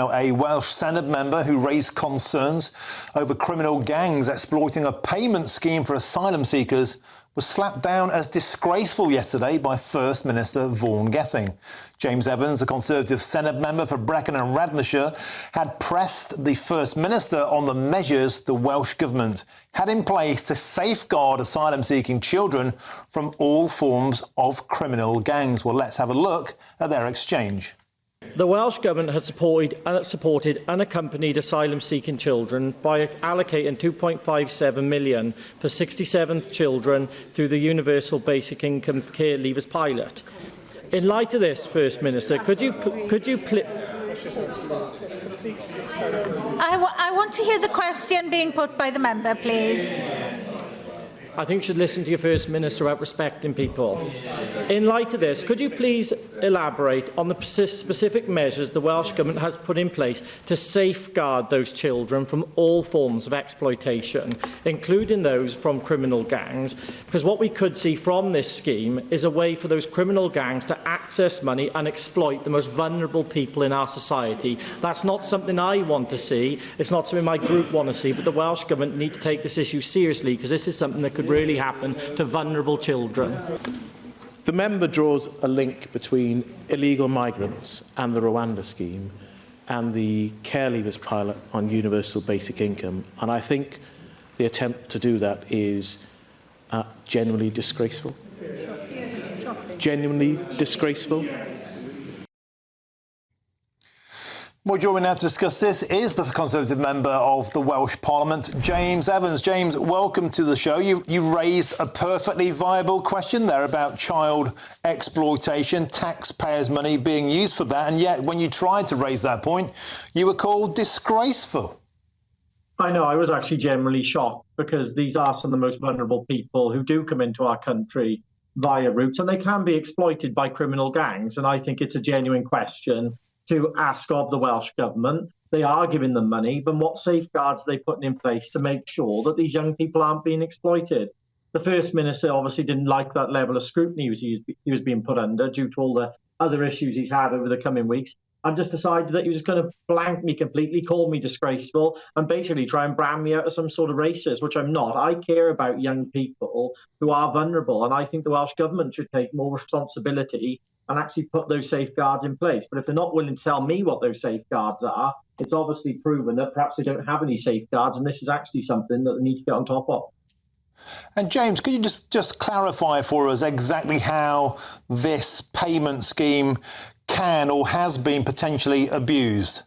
A Welsh Senedd member who raised concerns over criminal gangs exploiting a payment scheme for asylum seekers was slapped down as disgraceful yesterday by First Minister Vaughan Gething. James Evans, a Conservative Senedd member for Brecon and Radnorshire, had pressed the First Minister on the measures the Welsh Government had in place to safeguard asylum-seeking children from all forms of criminal gangs. Well, let's have a look at their exchange. The Welsh Government has supported unaccompanied asylum-seeking children by allocating £2.57 million for 67 children through the Universal Basic Income Care Leavers pilot. In light of this, First Minister, could you I want to hear the question being put by the member, please. I think you should listen to your First Minister about respecting people. In light of this, could you please elaborate on the specific measures the Welsh Government has put in place to safeguard those children from all forms of exploitation, including those from criminal gangs? Because what we could see from this scheme is a way for those criminal gangs to access money and exploit the most vulnerable people in our society. That's not something I want to see. It's not something my group want to see, but the Welsh Government need to take this issue seriously, because this is something that could really happen to vulnerable children. The member draws a link between illegal migrants and the Rwanda scheme and the care leavers pilot on universal basic income, and I think the attempt to do that is genuinely disgraceful. Genuinely disgraceful. Well, joining me now to discuss this is the Conservative member of the Welsh Parliament, James Evans. James, welcome to the show. You raised a perfectly viable question there about child exploitation, taxpayers' money being used for that, and yet when you tried to raise that point, you were called disgraceful. I know, I was actually generally shocked, because these are some of the most vulnerable people who do come into our country via routes, and they can be exploited by criminal gangs, and I think it's a genuine question to ask of the Welsh Government. They are giving them money, but what safeguards are they putting in place to make sure that these young people aren't being exploited? The First Minister obviously didn't like that level of scrutiny he was being put under due to all the other issues he's had over the coming weeks, and just decided that he was just going to blank me completely, call me disgraceful, and basically try and brand me out as some sort of racist, which I'm not. I care about young people who are vulnerable, and I think the Welsh Government should take more responsibility and actually put those safeguards in place. But if they're not willing to tell me what those safeguards are, it's obviously proven that perhaps they don't have any safeguards, and this is actually something that they need to get on top of. And James, could you just clarify for us exactly how this payment scheme can or has been potentially abused?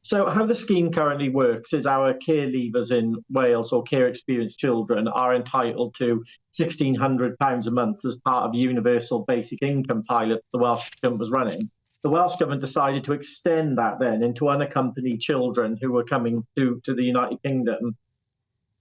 So how the scheme currently works is our care leavers in Wales, or care experienced children, are entitled to £1,600 a month as part of the universal basic income pilot the Welsh Government was running. The Welsh Government decided to extend that then into unaccompanied children who were coming to the United Kingdom.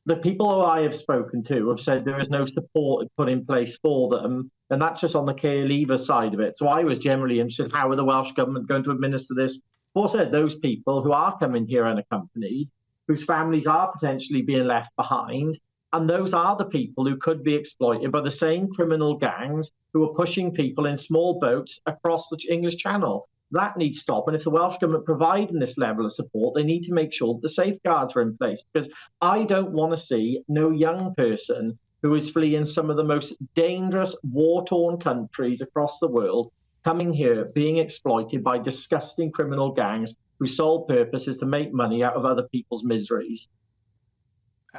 The people who I have spoken to have said there is no support put in place for them, and that's just on the care leaver side of it. So I was generally interested, how are the Welsh Government going to administer this? Of course, those people who are coming here unaccompanied, whose families are potentially being left behind, and those are the people who could be exploited by the same criminal gangs who are pushing people in small boats across the English Channel. That needs to stop, and if the Welsh Government providing this level of support, they need to make sure that the safeguards are in place, because I don't want to see no young person who is fleeing some of the most dangerous war-torn countries across the world coming here being exploited by disgusting criminal gangs whose sole purpose is to make money out of other people's miseries.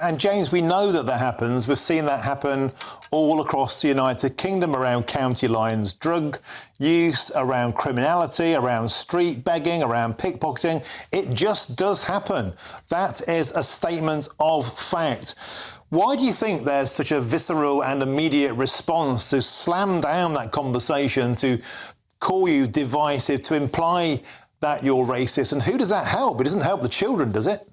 And James, we know that happens. We've seen that happen all across the United Kingdom, around county lines, drug use, around criminality, around street begging, around pickpocketing. It just does happen. That is a statement of fact. Why do you think there's such a visceral and immediate response to slam down that conversation, to call you divisive, to imply that you're racist? And who does that help? It doesn't help the children, does it?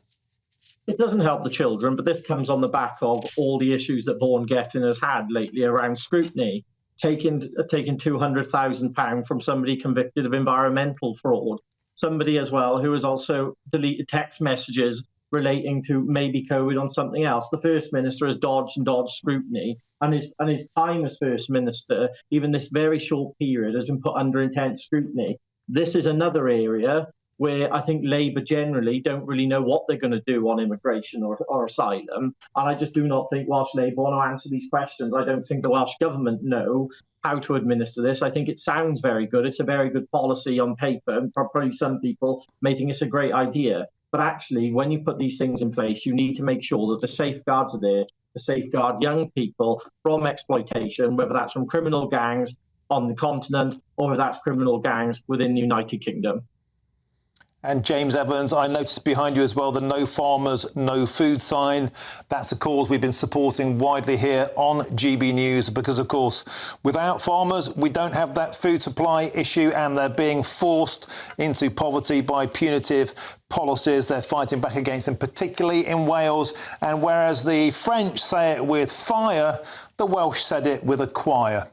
It doesn't help the children, but this comes on the back of all the issues that Vaughan Gething has had lately around scrutiny, taking £200,000 from somebody convicted of environmental fraud, somebody as well who has also deleted text messages relating to maybe COVID on something else. The First Minister has dodged and dodged scrutiny, and his time as First Minister, even this very short period, has been put under intense scrutiny. This is another area where I think Labour generally don't really know what they're going to do on immigration or asylum. And I just do not think Welsh Labour want to answer these questions. I don't think the Welsh Government know how to administer this. I think it sounds very good. It's a very good policy on paper, and probably some people may think it's a great idea. But actually, when you put these things in place, you need to make sure that the safeguards are there to safeguard young people from exploitation, whether that's from criminal gangs on the continent or whether that's criminal gangs within the United Kingdom. And James Evans, I noticed behind you as well the No Farmers, No Food sign. That's a cause we've been supporting widely here on GB News because, of course, without farmers, we don't have that food supply issue, and they're being forced into poverty by punitive policies they're fighting back against, and particularly in Wales. And whereas the French say it with fire, the Welsh said it with a choir.